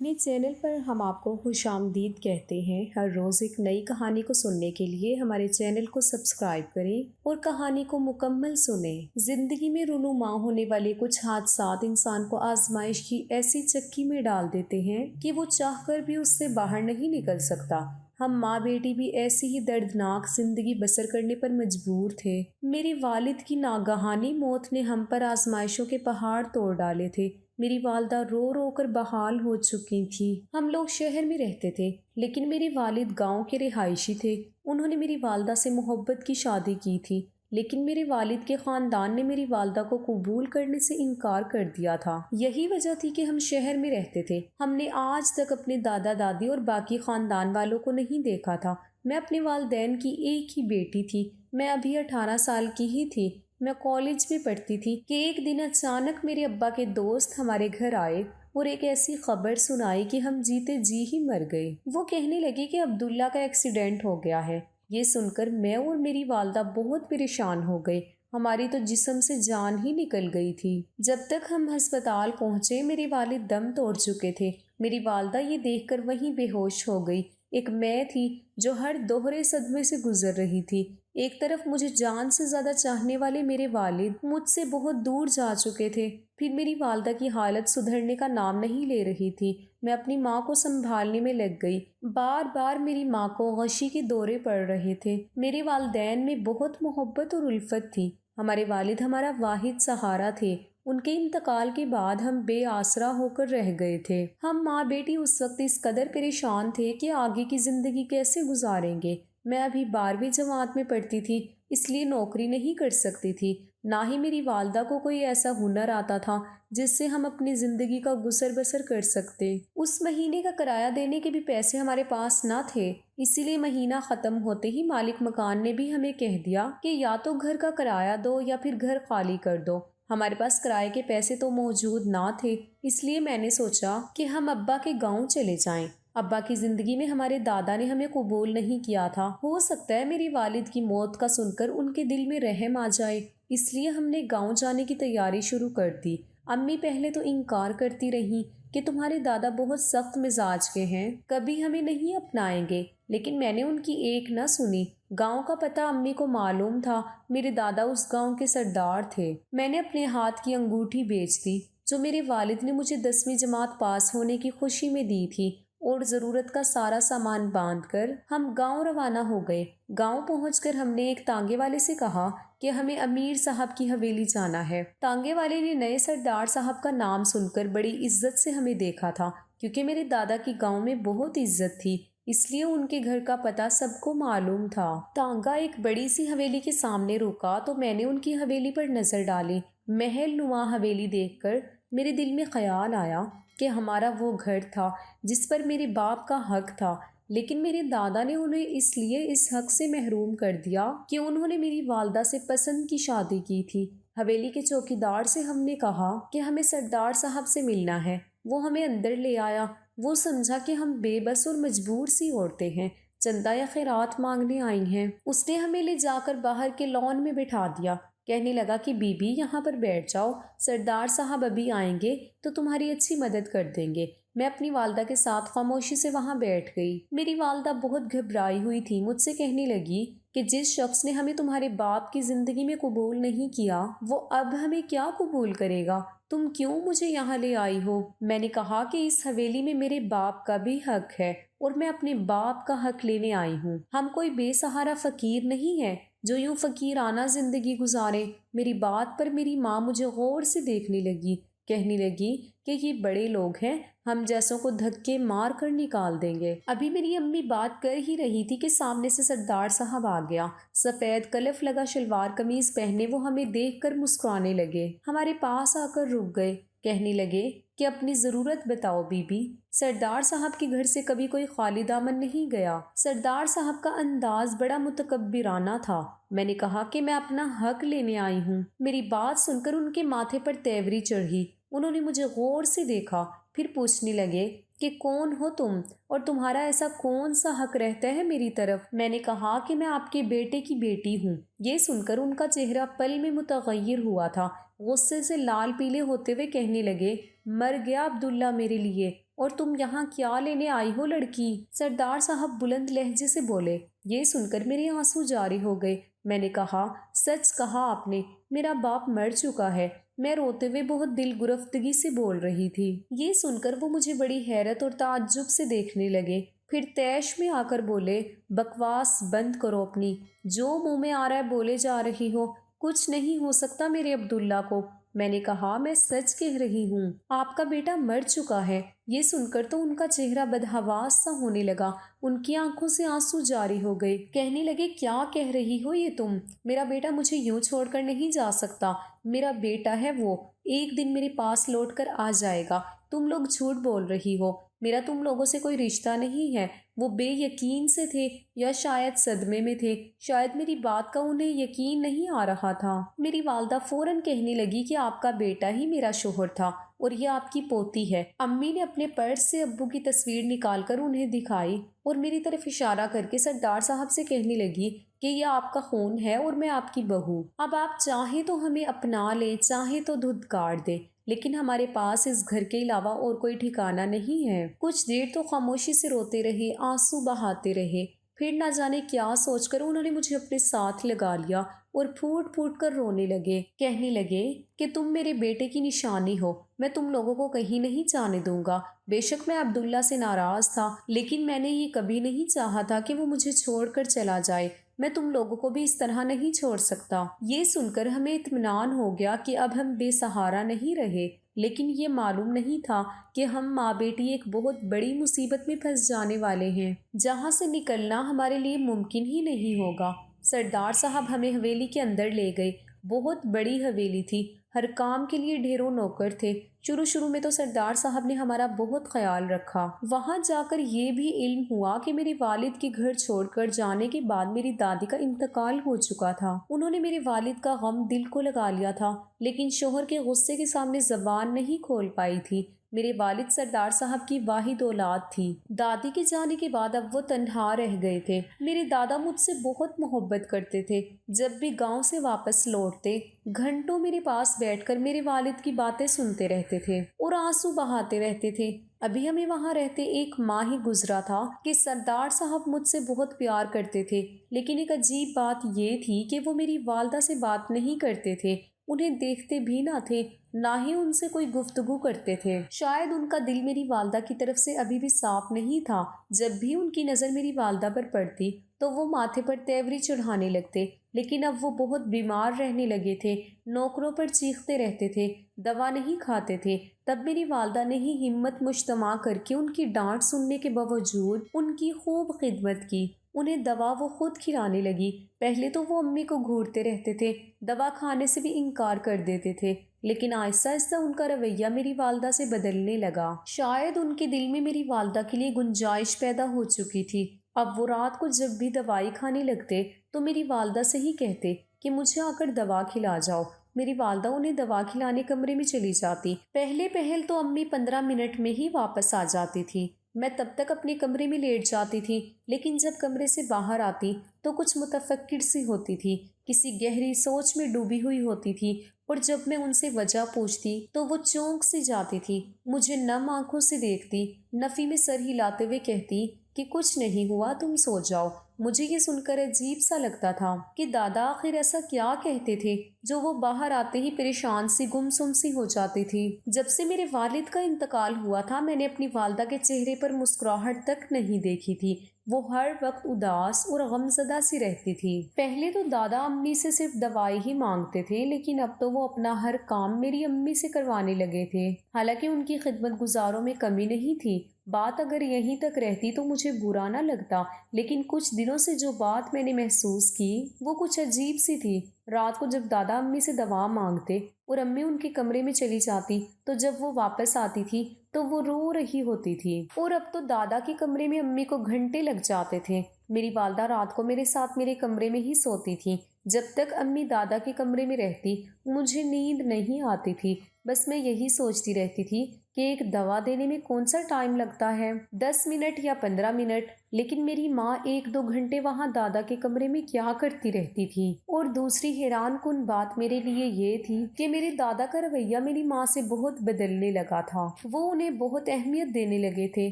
اپنے چینل پر ہم آپ کو خوش آمدید کہتے ہیں۔ ہر روز ایک نئی کہانی کو سننے کے لیے ہمارے چینل کو سبسکرائب کریں اور کہانی کو مکمل سنیں۔ زندگی میں رونما ہونے والے کچھ حادثات انسان کو آزمائش کی ایسی چکی میں ڈال دیتے ہیں کہ وہ چاہ کر بھی اس سے باہر نہیں نکل سکتا۔ ہم ماں بیٹی بھی ایسی ہی دردناک زندگی بسر کرنے پر مجبور تھے۔ میری والد کی ناگہانی موت نے ہم پر آزمائشوں کے پہاڑ توڑ ڈالے تھے۔ میری والدہ رو رو کر بحال ہو چکی تھی۔ ہم لوگ شہر میں رہتے تھے لیکن میرے والد گاؤں کے رہائشی تھے۔ انہوں نے میری والدہ سے محبت کی شادی کی تھی لیکن میرے والد کے خاندان نے میری والدہ کو قبول کرنے سے انکار کر دیا تھا۔ یہی وجہ تھی کہ ہم شہر میں رہتے تھے۔ ہم نے آج تک اپنے دادا دادی اور باقی خاندان والوں کو نہیں دیکھا تھا۔ میں اپنے والدین کی ایک ہی بیٹی تھی۔ میں ابھی 18 سال کی ہی تھی۔ میں کالج میں پڑھتی تھی کہ ایک دن اچانک میرے ابا کے دوست ہمارے گھر آئے اور ایک ایسی خبر سنائی کہ ہم جیتے جی ہی مر گئے۔ وہ کہنے لگے کہ عبداللہ کا ایکسیڈنٹ ہو گیا ہے۔ یہ سن کر میں اور میری والدہ بہت پریشان ہو گئے۔ ہماری تو جسم سے جان ہی نکل گئی تھی۔ جب تک ہم ہسپتال پہنچے میرے والد دم توڑ چکے تھے۔ میری والدہ یہ دیکھ کر وہیں بے ہوش ہو گئی۔ ایک میں تھی جو ہر دوہرے صدمے سے گزر رہی تھی۔ ایک طرف مجھے جان سے زیادہ چاہنے والے میرے والد مجھ سے بہت دور جا چکے تھے، پھر میری والدہ کی حالت سدھرنے کا نام نہیں لے رہی تھی۔ میں اپنی ماں کو سنبھالنے میں لگ گئی۔ بار بار میری ماں کو غشی کے دورے پڑ رہے تھے۔ میرے والدین میں بہت محبت اور الفت تھی۔ ہمارے والد ہمارا واحد سہارا تھے۔ ان کے انتقال کے بعد ہم بے آسرا ہو کر رہ گئے تھے۔ ہم ماں بیٹی اس وقت اس قدر پریشان تھے کہ آگے کی زندگی کیسے گزاریں گے۔ میں ابھی 12ویں جماعت میں پڑھتی تھی، اس لیے نوکری نہیں کر سکتی تھی۔ نہ ہی میری والدہ کو کوئی ایسا ہنر آتا تھا جس سے ہم اپنی زندگی کا گزر بسر کر سکتے۔ اس مہینے کا کرایہ دینے کے بھی پیسے ہمارے پاس نہ تھے، اسی لیے مہینہ ختم ہوتے ہی مالک مکان نے بھی ہمیں کہہ دیا کہ یا تو گھر کا کرایہ دو یا پھر گھر خالی کر دو۔ ہمارے پاس کرائے کے پیسے تو موجود نہ تھے، اس لیے میں نے سوچا کہ ہم ابا کے گاؤں چلے جائیں۔ ابا کی زندگی میں ہمارے دادا نے ہمیں قبول نہیں کیا تھا۔ ہو سکتا ہے میری والد کی موت کا سن کر ان کے دل میں رحم آ جائے، اس لیے ہم نے گاؤں جانے کی تیاری شروع کر دی۔ امی پہلے تو انکار کرتی رہیں کہ تمہارے دادا بہت سخت مزاج کے ہیں، کبھی ہمیں نہیں اپنائیں گے، لیکن میں نے ان کی ایک نہ سنی۔ گاؤں کا پتہ امی کو معلوم تھا۔ میرے دادا اس گاؤں کے سردار تھے۔ میں نے اپنے ہاتھ کی انگوٹھی بیچ دی جو میرے والد نے مجھے 10ویں جماعت پاس ہونے کی خوشی میں دی تھی، اور ضرورت کا سارا سامان باندھ کر ہم گاؤں روانہ ہو گئے۔ گاؤں پہنچ کر ہم نے ایک تانگے والے سے کہا کہ ہمیں امیر صاحب کی حویلی جانا ہے۔ تانگے والے نے نئے سردار صاحب کا نام سن کر بڑی عزت سے ہمیں دیکھا تھا، کیونکہ میرے دادا کی گاؤں میں بہت عزت تھی، اس لیے ان کے گھر کا پتہ سب کو معلوم تھا۔ تانگا ایک بڑی سی حویلی کے سامنے رکا تو میں نے ان کی حویلی پر نظر ڈالی۔ محل نما حویلی دیکھ کر میرے دل میں خیال آیا کہ ہمارا وہ گھر تھا جس پر میرے باپ کا حق تھا، لیکن میرے دادا نے انہیں اس لیے اس حق سے محروم کر دیا کہ انہوں نے میری والدہ سے پسند کی شادی کی تھی۔ حویلی کے چوکیدار سے ہم نے کہا کہ ہمیں سردار صاحب سے ملنا ہے۔ وہ ہمیں اندر لے آیا۔ وہ سمجھا کہ ہم بے بس اور مجبور سی عورتیں ہیں، چندہ یا خیرات مانگنے آئی ہیں۔ اس نے ہمیں لے جا کر باہر کے لان میں بٹھا دیا۔ کہنے لگا کہ بی بی یہاں پر بیٹھ جاؤ، سردار صاحب ابھی آئیں گے تو تمہاری اچھی مدد کر دیں گے۔ میں اپنی والدہ کے ساتھ خاموشی سے وہاں بیٹھ گئی۔ میری والدہ بہت گھبرائی ہوئی تھی، مجھ سے کہنے لگی کہ جس شخص نے ہمیں تمہارے باپ کی زندگی میں قبول نہیں کیا وہ اب ہمیں کیا قبول کرے گا؟ تم کیوں مجھے یہاں لے آئی ہو؟ میں نے کہا کہ اس حویلی میں میرے باپ کا بھی حق ہے اور میں اپنے باپ کا حق لینے آئی ہوں۔ ہم کوئی بے سہارا فقیر نہیں ہے جو یوں فقیرانہ زندگی گزارے۔ میری بات پر میری ماں مجھے غور سے دیکھنے لگی، کہنے لگی کہ یہ بڑے لوگ ہیں، ہم جیسوں کو دھکے مار کر نکال دیں گے۔ ابھی میری امی بات کر ہی رہی تھی کہ سامنے سے سردار صاحب آ گیا۔ سفید کلف لگا شلوار قمیض پہنے وہ ہمیں دیکھ کر مسکرانے لگے، ہمارے پاس آ کر رک گئے، کہنے لگے کہ اپنی ضرورت بتاؤ بی بی۔ سردار صاحب کے گھر سے کبھی کوئی خالی دامن نہیں گیا۔ سردار صاحب کا انداز بڑا متکبرانہ تھا۔ میں نے کہا کہ میں اپنا حق لینے آئی ہوں۔ میری بات سن کر ان کے ماتھے پر تیوری چڑھی۔ انہوں نے مجھے غور سے دیکھا، پھر پوچھنے لگے کہ کون ہو تم اور تمہارا ایسا کون سا حق رہتا ہے میری طرف؟ میں نے کہا کہ میں آپ کے بیٹے کی بیٹی ہوں۔ یہ سن کر ان کا چہرہ پل میں متغیر ہوا تھا۔ غصے سے لال پیلے ہوتے ہوئے کہنے لگے، مر گیا عبداللہ میرے لیے، اور تم یہاں کیا لینے آئی ہو لڑکی؟ سردار صاحب بلند لہجے سے بولے۔ یہ سن کر میرے آنسو جاری ہو گئے۔ میں نے کہا، سچ کہا آپ نے، میرا باپ مر چکا ہے۔ میں روتے ہوئے بہت دل گرفتگی سے بول رہی تھی۔ یہ سن کر وہ مجھے بڑی حیرت اور تعجب سے دیکھنے لگے، پھر طیش میں آ کر بولے، بکواس بند کرو اپنی، جو منہ میں آ رہا ہے بولے جا رہی ہو، کچھ نہیں ہو سکتا میرے عبداللہ کو۔ میں نے کہا، میں سچ کہہ رہی ہوں، آپ کا بیٹا مر چکا ہے۔ یہ سن کر تو ان کا چہرہ بدحواس سا ہونے لگا، ان کی آنکھوں سے آنسو جاری ہو گئے۔ کہنے لگے، کیا کہہ رہی ہو یہ تم؟ میرا بیٹا مجھے یوں چھوڑ کر نہیں جا سکتا، میرا بیٹا ہے وہ، ایک دن میرے پاس لوٹ کر آ جائے گا۔ تم لوگ جھوٹ بول رہی ہو، میرا تم لوگوں سے کوئی رشتہ نہیں ہے۔ وہ بے یقین سے تھے یا شاید صدمے میں تھے، شاید میری بات کا انہیں یقین نہیں آ رہا تھا۔ میری والدہ فوراً کہنے لگی کہ آپ کا بیٹا ہی میرا شوہر تھا اور یہ آپ کی پوتی ہے۔ امی نے اپنے پرس سے ابو کی تصویر نکال کر انہیں دکھائی اور میری طرف اشارہ کر کے سردار صاحب سے کہنے لگی کہ یہ آپ کا خون ہے اور میں آپ کی بہو۔ اب آپ چاہیں تو ہمیں اپنا لیں، چاہیں تو دھتکار دیں، لیکن ہمارے پاس اس گھر کے علاوہ اور کوئی ٹھکانہ نہیں ہے۔ کچھ دیر تو خاموشی سے روتے رہے، آنسو بہاتے رہے، پھر نہ جانے کیا سوچ کر انہوں نے مجھے اپنے ساتھ لگا لیا اور پھوٹ پھوٹ کر رونے لگے۔ کہنے لگے کہ تم میرے بیٹے کی نشانی ہو، میں تم لوگوں کو کہیں نہیں جانے دوں گا۔ بے شک میں عبداللہ سے ناراض تھا، لیکن میں نے یہ کبھی نہیں چاہا تھا کہ وہ مجھے چھوڑ کر چلا جائے۔ میں تم لوگوں کو بھی اس طرح نہیں چھوڑ سکتا۔ یہ سن کر ہمیں اطمینان ہو گیا کہ اب ہم بے سہارا نہیں رہے، لیکن یہ معلوم نہیں تھا کہ ہم ماں بیٹی ایک بہت بڑی مصیبت میں پھنس جانے والے ہیں، جہاں سے نکلنا ہمارے لیے ممکن ہی نہیں ہوگا۔ سردار صاحب ہمیں حویلی کے اندر لے گئے۔ بہت بڑی حویلی تھی، ہر کام کے لیے ڈھیروں نوکر تھے۔ شروع میں تو سردار صاحب نے ہمارا بہت خیال رکھا۔ وہاں جا کر یہ بھی علم ہوا کہ میرے والد کے گھر چھوڑ کر جانے کے بعد میری دادی کا انتقال ہو چکا تھا۔ انہوں نے میرے والد کا غم دل کو لگا لیا تھا، لیکن شوہر کے غصے کے سامنے زبان نہیں کھول پائی تھی۔ میرے والد سردار صاحب کی واحد اولاد تھی۔ دادی کے جانے کے بعد اب وہ تنہا رہ گئے تھے۔ میرے دادا مجھ سے بہت محبت کرتے تھے۔ جب بھی گاؤں سے واپس لوٹتے، گھنٹوں میرے پاس بیٹھ کر میرے والد کی باتیں سنتے رہتے تھے اور آنسو بہاتے رہتے تھے۔ ابھی ہمیں وہاں رہتے 1 ماہ ہی گزرا تھا کہ سردار صاحب مجھ سے بہت پیار کرتے تھے، لیکن ایک عجیب بات یہ تھی کہ وہ میری والدہ سے بات نہیں کرتے تھے، انہیں دیکھتے بھی نہ تھے، نہ ہی ان سے کوئی گفتگو کرتے تھے۔ شاید ان کا دل میری والدہ کی طرف سے ابھی بھی صاف نہیں تھا۔ جب بھی ان کی نظر میری والدہ پر پڑتی تو وہ ماتھے پر تیوری چڑھانے لگتے، لیکن اب وہ بہت بیمار رہنے لگے تھے، نوکروں پر چیختے رہتے تھے، دوا نہیں کھاتے تھے۔ تب میری والدہ نے ہی ہمت مجتمع کر کے ان کی ڈانٹ سننے کے باوجود ان کی خوب خدمت کی۔ انہیں دوا وہ خود کھلانے لگی۔ پہلے تو وہ امی کو گھورتے رہتے تھے، دوا کھانے سے بھی انکار کر دیتے تھے، لیکن آہستہ آہستہ ان کا رویہ میری والدہ سے بدلنے لگا۔ شاید ان کے دل میں میری والدہ کے لیے گنجائش پیدا ہو چکی تھی۔ اب وہ رات کو جب بھی دوائی کھانے لگتے تو میری والدہ سے ہی کہتے کہ مجھے آ کر دوا کھلا جاؤ۔ میری والدہ انہیں دوا کھلانے کمرے میں چلی جاتی۔ پہل تو امی 15 منٹ میں ہی واپس آ جاتی تھی۔ میں تب تک اپنے کمرے میں لیٹ جاتی تھی، لیکن جب کمرے سے باہر آتی تو کچھ متفکر سی ہوتی تھی، کسی گہری سوچ میں ڈوبی ہوئی ہوتی تھی، اور جب میں ان سے وجہ پوچھتی تو وہ چونک سی جاتی تھی، مجھے نم آنکھوں سے دیکھتی، نفی میں سر ہلاتے ہوئے کہتی کہ کچھ نہیں ہوا، تم سو جاؤ۔ مجھے یہ سن کر عجیب سا لگتا تھا کہ دادا آخر ایسا کیا کہتے تھے جو وہ باہر آتے ہی پریشان سی گمسم سی ہو جاتی تھی۔ جب سے میرے والد کا انتقال ہوا تھا میں نے اپنی والدہ کے چہرے پر مسکراہٹ تک نہیں دیکھی تھی، وہ ہر وقت اداس اور غمزدہ سی رہتی تھی۔ پہلے تو دادا امی سے صرف دوائی ہی مانگتے تھے، لیکن اب تو وہ اپنا ہر کام میری امی سے کروانے لگے تھے۔ حالانکہ ان کی خدمت گزاروں میں کمی نہیں تھی، بات اگر یہیں تک رہتی تو مجھے برا نہ لگتا، لیکن کچھ دنوں سے جو بات میں نے محسوس کی وہ کچھ عجیب سی تھی۔ رات کو جب دادا امی سے دوا مانگتے اور امی ان کے کمرے میں چلی جاتی تو جب وہ واپس آتی تھی تو وہ رو رہی ہوتی تھی، اور اب تو دادا کے کمرے میں امی کو گھنٹے لگ جاتے تھے۔ میری والدہ رات کو میرے ساتھ میرے کمرے میں ہی سوتی تھی۔ جب تک امی دادا کے کمرے میں رہتی مجھے نیند نہیں آتی تھی، بس میں یہی سوچتی رہتی تھی کہ ایک دوا دینے میں کون سا ٹائم لگتا ہے، 10 منٹ یا 15 منٹ، لیکن میری ماں 1-2 گھنٹے وہاں دادا کے کمرے میں کیا کرتی رہتی تھی۔ اور دوسری حیران کن بات میرے لیے یہ تھی کہ میرے دادا کا رویہ میری ماں سے بہت بدلنے لگا تھا۔ وہ انہیں بہت اہمیت دینے لگے تھے،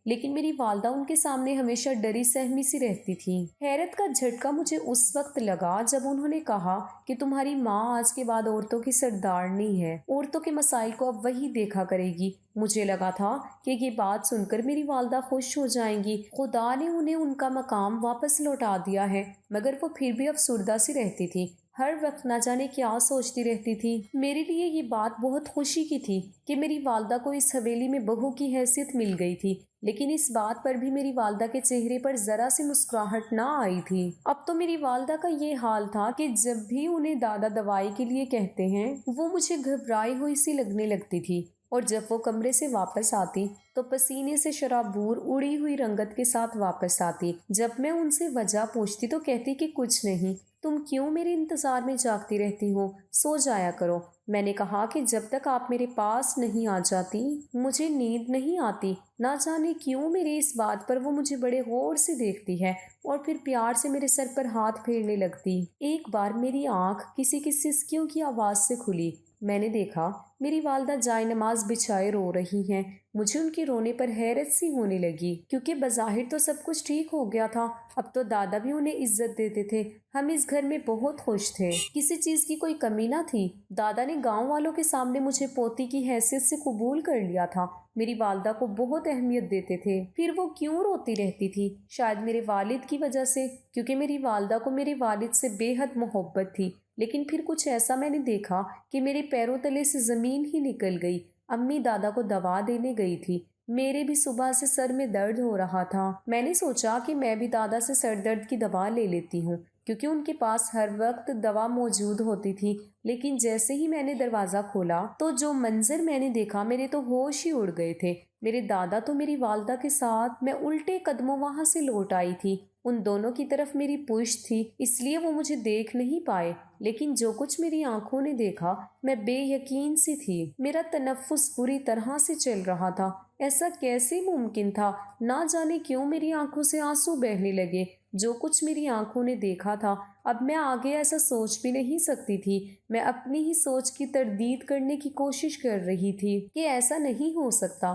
لیکن میری والدہ ان کے سامنے ہمیشہ ڈری سہمی سی رہتی تھی۔ حیرت کا جھٹکا مجھے اس وقت لگا جب انہوں نے کہا کہ تمہاری ماں آج کے بعد عورتوں کی سردارنی ہے، عورتوں کے مسائل کو اب وہی دیکھا کرے گی۔ مجھے لگا تھا کہ یہ بات سن کر میری والدہ خوش ہو جائیں گی، خدا نے انہیں ان کا مقام واپس لوٹا دیا ہے، مگر وہ پھر بھی افسردہ سی رہتی تھی، ہر وقت نہ جانے کیا سوچتی رہتی تھی۔ میرے لیے یہ بات بہت خوشی کی تھی کہ میری والدہ کو اس حویلی میں بہو کی حیثیت مل گئی تھی، لیکن اس بات پر بھی میری والدہ کے چہرے پر ذرا سی مسکراہٹ نہ آئی تھی۔ اب تو میری والدہ کا یہ حال تھا کہ جب بھی انہیں دادا دوائی کے لیے کہتے ہیں، وہ مجھے گھبرائی ہوئی سی لگنے لگتی تھی، اور جب وہ کمرے سے واپس آتی تو پسینے سے شرابور اڑی ہوئی رنگت کے ساتھ واپس آتی۔ جب میں ان سے وجہ پوچھتی تو کہتی کہ کچھ نہیں، تم کیوں میرے انتظار میں جاگتی رہتی ہو، سو جایا کرو۔ میں نے کہا کہ جب تک آپ میرے پاس نہیں آ جاتی مجھے نیند نہیں آتی۔ نہ جانے کیوں میری اس بات پر وہ مجھے بڑے غور سے دیکھتی ہے اور پھر پیار سے میرے سر پر ہاتھ پھیرنے لگتی۔ ایک بار میری آنکھ کسی کی سسکیوں کی آواز سے کھلی۔ میں نے دیکھا میری والدہ جائے نماز بچھائے رو رہی ہیں۔ مجھے ان کے رونے پر حیرت سی ہونے لگی، کیونکہ بظاہر تو سب کچھ ٹھیک ہو گیا تھا۔ اب تو دادا بھی انہیں عزت دیتے تھے، ہم اس گھر میں بہت خوش تھے، کسی چیز کی کوئی کمی نہ تھی۔ دادا نے گاؤں والوں کے سامنے مجھے پوتی کی حیثیت سے قبول کر لیا تھا، میری والدہ کو بہت اہمیت دیتے تھے۔ پھر وہ کیوں روتی رہتی تھی؟ شاید میرے والد کی وجہ سے، کیونکہ میری والدہ کو میرے والد سے بے حد محبت تھی۔ لیکن پھر کچھ ایسا میں نے دیکھا کہ میرے پیروں تلے سے زمین ہی نکل گئی۔ امی دادا کو دوا دینے گئی تھی، میرے بھی صبح سے سر میں درد ہو رہا تھا۔ میں نے سوچا کہ میں بھی دادا سے سر درد کی دوا لے لیتی ہوں، کیونکہ ان کے پاس ہر وقت دوا موجود ہوتی تھی۔ لیکن جیسے ہی میں نے دروازہ کھولا تو جو منظر میں نے دیکھا، میرے تو ہوش ہی اڑ گئے تھے۔ میرے دادا تو میری والدہ کے ساتھ، میں الٹے قدموں وہاں سے لوٹ آئی تھی۔ ان دونوں کی طرف میری پشت تھی، اس لیے وہ مجھے دیکھ نہیں پائے، لیکن جو کچھ میری آنکھوں نے دیکھا میں بے یقین سی تھی۔ میرا تنفس بری طرح سے چل رہا تھا۔ ایسا کیسے ممکن تھا؟ نہ جانے کیوں میری آنکھوں سے آنسو بہنے لگے۔ جو کچھ میری آنکھوں نے دیکھا تھا، اب میں آگے ایسا سوچ بھی نہیں سکتی تھی۔ میں اپنی ہی سوچ کی تردید کرنے کی کوشش کر رہی تھی کہ ایسا نہیں ہو سکتا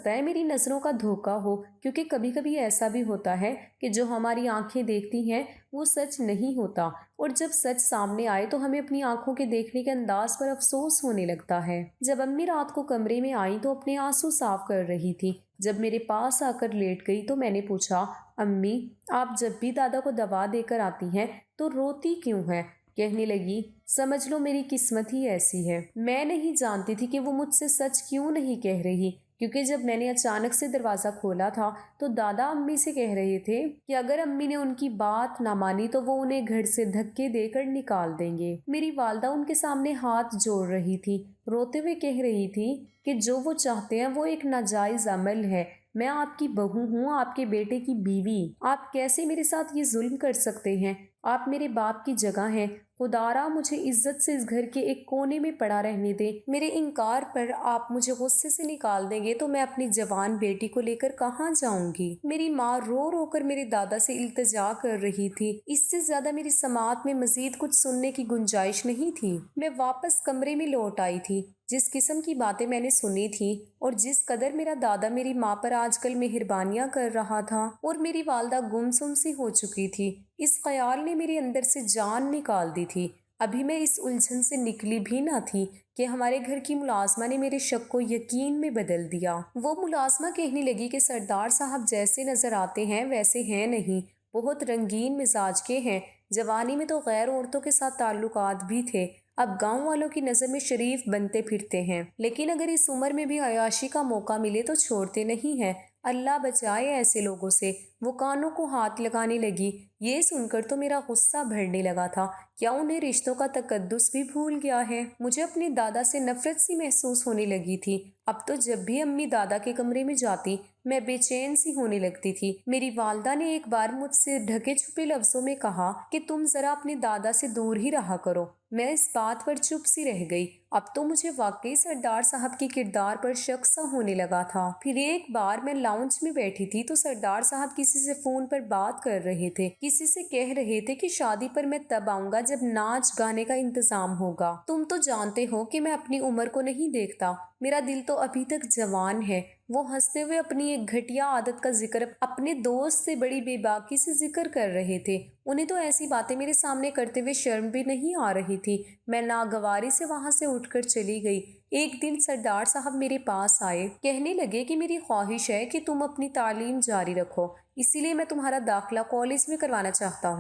ہے میری نظروں کا دھوکہ ہو، کیونکہ کبھی کبھی ایسا بھی ہوتا ہے کہ جو ہماری آنکھیں دیکھتی ہیں وہ سچ نہیں ہوتا، اور جب سچ سامنے آئے تو ہمیں اپنی آنکھوں کے دیکھنے کے انداز پر افسوس ہونے لگتا ہے۔ جب امی رات کو کمرے میں آئی تو اپنے آنسو صاف کر رہی تھی۔ جب میرے پاس آ کر لیٹ گئی تو میں نے پوچھا، امی آپ جب بھی دادا کو دوا دے کر آتی ہیں تو روتی کیوں ہے؟ کہنے لگی، سمجھ لو میری قسمت ہی ایسی ہے۔ میں نہیں جانتی تھی کہ وہ مجھ سے سچ کیوں نہیں کہہ رہی، کیونکہ جب میں نے اچانک سے دروازہ کھولا تھا تو دادا امی سے کہہ رہے تھے کہ اگر امی نے ان کی بات نہ مانی تو وہ انہیں گھر سے دھکے دے کر نکال دیں گے۔ میری والدہ ان کے سامنے ہاتھ جوڑ رہی تھی، روتے ہوئے کہہ رہی تھی کہ جو وہ چاہتے ہیں وہ ایک ناجائز عمل ہے۔ میں آپ کی بہو ہوں، آپ کے بیٹے کی بیوی، آپ کیسے میرے ساتھ یہ ظلم کر سکتے ہیں؟ آپ میرے باپ کی جگہ ہیں، خدارا مجھے عزت سے اس گھر کے ایک کونے میں پڑا رہنے دیں۔ میرے انکار پر آپ مجھے غصے سے نکال دیں گے تو میں اپنی جوان بیٹی کو لے کر کہاں جاؤں گی؟ میری ماں رو رو کر میرے دادا سے التجا کر رہی تھی۔ اس سے زیادہ میری سماعت میں مزید کچھ سننے کی گنجائش نہیں تھی۔ میں واپس کمرے میں لوٹ آئی تھی۔ جس قسم کی باتیں میں نے سنی تھی اور جس قدر میرا دادا میری ماں پر آج کل مہربانیاں کر رہا تھا اور میری والدہ گمسم سی ہو چکی تھی، اس خیال نے میرے اندر سے جان نکال دی تھی۔ ابھی میں اس الجھن سے نکلی بھی نہ تھی کہ ہمارے گھر کی ملازمہ نے میرے شک کو یقین میں بدل دیا۔ وہ ملازمہ کہنے لگی کہ سردار صاحب جیسے نظر آتے ہیں ویسے ہیں نہیں، بہت رنگین مزاج کے ہیں، جوانی میں تو غیر عورتوں کے ساتھ تعلقات بھی تھے، اب گاؤں والوں کی نظر میں شریف بنتے پھرتے ہیں، لیکن اگر اس عمر میں بھی عیاشی کا موقع ملے تو چھوڑتے نہیں ہیں۔ اللہ بچائے ایسے لوگوں سے۔ وہ کانوں کو ہاتھ لگانے لگی۔ یہ سن کر تو میرا غصہ بھرنے لگا تھا۔ کیا انہیں رشتوں کا تقدس بھی بھول گیا ہے؟ مجھے اپنے دادا سے نفرت سی محسوس ہونے لگی تھی۔ اب تو جب بھی امی دادا کے کمرے میں جاتی میں بے چین سی ہونے لگتی تھی۔ میری والدہ نے ایک بار مجھ سے ڈھکے چھپے لفظوں میں کہا کہ تم ذرا اپنے دادا سے دور ہی رہا کرو۔ میں اس بات پر چپ سی رہ گئی۔ اب تو مجھے واقعی سردار صاحب کے کردار پر شک سا ہونے لگا تھا۔ پھر ایک بار میں لاؤنج میں بیٹھی تھی تو سردار صاحب کسی سے فون پر بات کر رہے تھے۔ کسی سے کہہ رہے تھے کہ شادی پر میں تب آؤں گا جب ناچ گانے کا انتظام ہوگا۔ تم تو جانتے ہو کہ میں اپنی عمر کو نہیں دیکھتا، میرا دل تو ابھی تک جوان ہے۔ وہ ہنستے ہوئے اپنی ایک گھٹیا عادت کا ذکر اپنے دوست سے بڑی بے باکی سے ذکر کر رہے تھے۔ انہیں تو ایسی باتیں میرے سامنے کرتے ہوئے شرم بھی نہیں آ رہی تھی۔ میں ناگواری سے وہاں سے اٹھ کر چلی گئی۔ ایک دن سردار صاحب میرے پاس آئے، کہنے لگے کہ میری خواہش ہے کہ تم اپنی تعلیم جاری رکھو، اسی لیے میں تمہارا داخلہ کالج میں کروانا چاہتا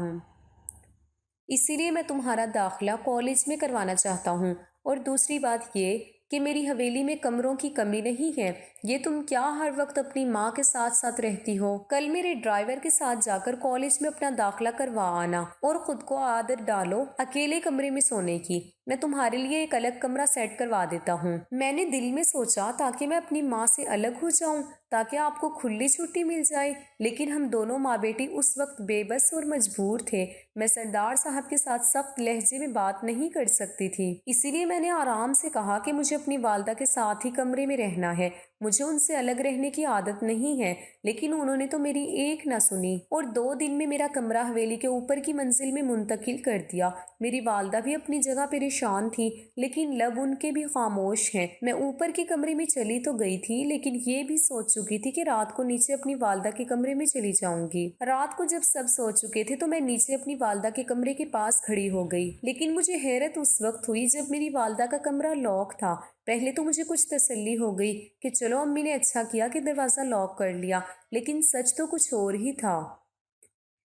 ہوں۔ اور دوسری بات یہ کہ میری حویلی میں کمروں کی کمی نہیں ہے۔ یہ تم کیا ہر وقت اپنی ماں کے ساتھ ساتھ رہتی ہو؟ کل میرے ڈرائیور کے ساتھ جا کر کالج میں اپنا داخلہ کروا آنا اور خود کو عادت ڈالو اکیلے کمرے میں سونے کی۔ میں تمہارے لیے ایک الگ کمرہ سیٹ کروا دیتا ہوں۔ میں نے دل میں سوچا تاکہ میں اپنی ماں سے الگ ہو جاؤں، تاکہ آپ کو کھلی چھٹی مل جائے، لیکن ہم دونوں ماں بیٹی اس وقت بے بس اور مجبور تھے۔ میں سردار صاحب کے ساتھ سخت لہجے میں بات نہیں کر سکتی تھی، اسی لیے میں نے آرام سے کہا کہ مجھے اپنی والدہ کے ساتھ ہی کمرے میں رہنا ہے، مجھے ان سے الگ رہنے کی عادت نہیں ہے۔ لیکن انہوں نے تو میری ایک نہ سنی اور 2 دن میں میرا کمرہ حویلی کے اوپر کی منزل میں منتقل کر دیا۔ میری والدہ بھی اپنی جگہ پریشان تھی، لیکن لب ان کے بھی خاموش ہیں۔ میں اوپر کے کمرے میں چلی تو گئی تھی، لیکن یہ بھی سوچ چکی تھی کہ رات کو نیچے اپنی والدہ کے کمرے میں چلی جاؤں گی۔ رات کو جب سب سو چکے تھے تو میں نیچے اپنی والدہ کے کمرے کے پاس کھڑی ہو گئی، لیکن مجھے حیرت اس وقت ہوئی جب میری والدہ کا کمرہ لاک تھا۔ پہلے تو مجھے کچھ تسلی ہو گئی کہ چلو امی نے اچھا کیا کہ دروازہ لاک کر لیا، لیکن سچ تو کچھ اور ہی تھا۔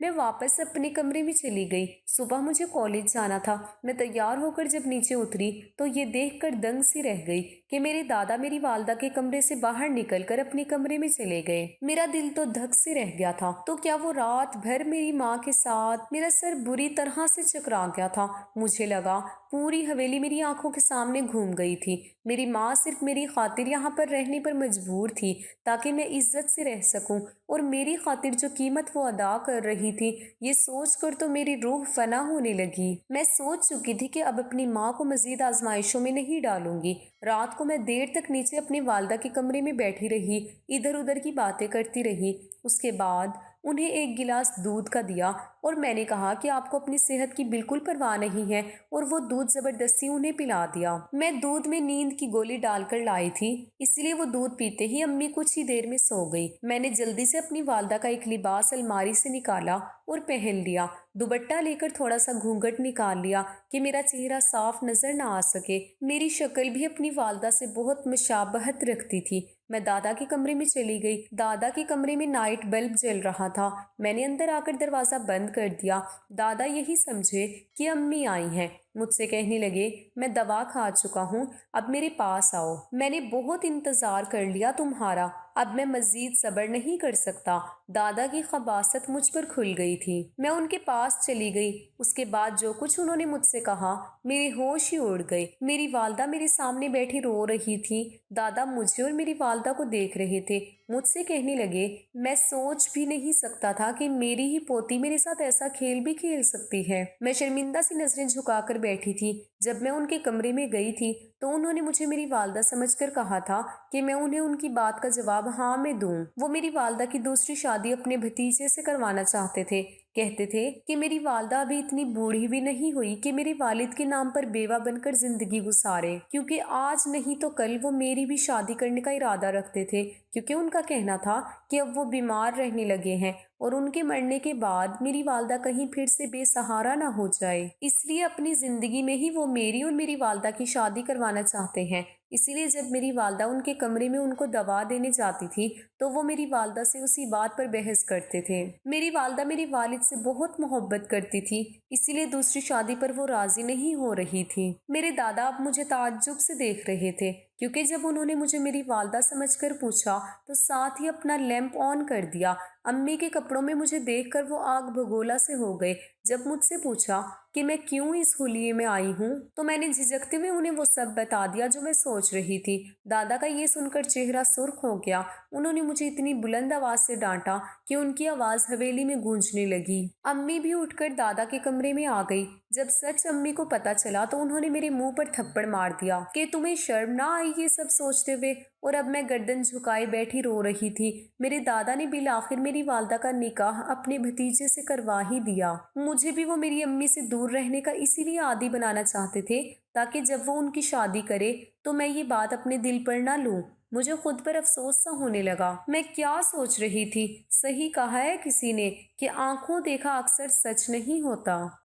میں واپس اپنے کمرے میں چلی گئی۔ صبح مجھے کالج جانا تھا۔ میں تیار ہو کر جب نیچے اتری تو یہ دیکھ کر دنگ سی رہ گئی کہ میرے دادا میری والدہ کے کمرے سے باہر نکل کر اپنے کمرے میں چلے گئے۔ میرا دل تو دھک سے رہ گیا تھا۔ تو کیا وہ رات بھر میری ماں کے ساتھ؟ میرا سر بری طرح سے چکرا گیا تھا۔ مجھے لگا پوری حویلی میری آنکھوں کے سامنے گھوم گئی تھی۔ میری ماں صرف میری خاطر یہاں پر رہنے پر مجبور تھی تاکہ میں عزت سے رہ سکوں، اور میری خاطر جو قیمت وہ ادا کر رہی تھی، یہ سوچ کر تو میری روح فنا ہونے لگی۔ میں سوچ چکی تھی کہ اب اپنی ماں کو مزید آزمائشوں میں نہیں ڈالوں گی۔ رات کو میں دیر تک نیچے اپنی والدہ کے کمرے میں بیٹھی رہی، ادھر ادھر کی باتیں کرتی رہی۔ اس کے بعد انہیں ایک گلاس دودھ کا دیا اور میں نے کہا کہ آپ کو اپنی صحت کی بالکل پرواہ نہیں ہے، اور وہ دودھ زبردستی انہیں پلا دیا۔ میں دودھ میں نیند کی گولی ڈال کر لائی تھی، اس لیے وہ دودھ پیتے ہی امی کچھ ہی دیر میں سو گئی۔ میں نے جلدی سے اپنی والدہ کا ایک لباس الماری سے نکالا اور پہن لیا، دوپٹہ لے کر تھوڑا سا گھونگھٹ نکال لیا کہ میرا چہرہ صاف نظر نہ آ سکے۔ میری شکل بھی اپنی والدہ سے بہت مشابہت رکھتی تھی۔ میں دادا کے کمرے میں چلی گئی۔ دادا کے کمرے میں نائٹ بلب جل رہا تھا۔ میں نے اندر آ کر دروازہ بند کر دیا۔ دادا یہی سمجھے کہ امی آئی ہیں، مجھ سے کہنے لگے میں دوا کھا چکا ہوں، اب میرے پاس آؤ، میں نے بہت انتظار کر لیا تمہارا، اب میں مزید صبر نہیں کر سکتا۔ دادا کی خباثت مجھ پر کھل گئی تھی۔ میں ان کے پاس چلی گئی۔ اس کے بعد جو کچھ انہوں نے مجھ سے کہا، میرے ہوش ہی اڑ گئے۔ میری والدہ میرے سامنے بیٹھی رو رہی تھی۔ دادا مجھے اور میری والدہ کو دیکھ رہے تھے۔ مجھ سے کہنے لگے میں سوچ بھی نہیں سکتا تھا کہ میری ہی پوتی میرے ساتھ ایسا کھیل بھی کھیل سکتی ہے۔ میں شرمندہ سی نظریں جھکا کر بیٹھی تھی۔ جب میں ان کے کمرے میں گئی تھی تو انہوں نے مجھے میری والدہ سمجھ کر کہا تھا کہ میں انہیں ان کی بات کا جواب ہاں میں دوں۔ وہ میری والدہ کی دوسری شادی اپنے بھتیجے سے کروانا چاہتے تھے۔ کہتے تھے کہ میری والدہ ابھی اتنی بوڑھی بھی نہیں ہوئی کہ میرے والد کے نام پر بیوہ بن کر زندگی گزارے، کیونکہ آج نہیں تو کل وہ میری بھی شادی کرنے کا ارادہ رکھتے تھے، کیونکہ ان کا کہنا تھا کہ اب وہ بیمار رہنے لگے ہیں اور ان کے مرنے کے بعد میری والدہ کہیں پھر سے بے سہارا نہ ہو جائے، اس لیے اپنی زندگی میں ہی وہ میری اور میری والدہ کی شادی کروانا چاہتے ہیں۔ اسی لیے جب میری والدہ ان کے کمرے میں ان کو دوا دینے جاتی تھی تو وہ میری والدہ سے اسی بات پر بحث کرتے تھے۔ میری والدہ میری والد سے بہت محبت کرتی تھی، اسی لیے دوسری شادی پر وہ راضی نہیں ہو رہی تھی۔ میرے دادا اب مجھے تعجب سے دیکھ رہے تھے کیونکہ جب انہوں نے مجھے میری والدہ سمجھ کر پوچھا تو ساتھ ہی اپنا لیمپ آن کر دیا۔ امی کے کپڑوں میں مجھے دیکھ کر وہ آگ بگولا سے ہو گئے۔ جب مجھ سے پوچھا کہ میں کیوں اس حلیے میں آئی ہوں تو میں نے جھجکتے ہوئے انہیں وہ سب بتا دیا جو میں سوچ رہی تھی۔ دادا کا یہ سن کر چہرہ سرخ ہو گیا۔ انہوں نے مجھے اتنی بلند آواز سے ڈانٹا کہ ان کی آواز حویلی میں گونجنے لگی۔ امی بھی اٹھ کر دادا کے کمرے میں آ گئی۔ جب سچ امی کو پتہ چلا تو انہوں نے میرے منہ پر تھپڑ مار دیا کہ تمہیں شرم نہ آئی یہ سب سوچتے ہوئے، اور اب میں گردن جھکائے بیٹھی رو رہی تھی۔ میرے دادا نے بالآخر میری والدہ کا نکاح اپنے بھتیجے سے کروا ہی دیا۔ مجھے بھی وہ میری امی سے دور رہنے کا اسی لیے عادی بنانا چاہتے تھے تاکہ جب وہ ان کی شادی کرے تو میں یہ بات اپنے دل پر نہ لوں۔ مجھے خود پر افسوس سا ہونے لگا۔ میں کیا سوچ رہی تھی؟ صحیح کہا ہے کسی نے کہ آنکھوں دیکھا اکثر سچ نہیں ہوتا۔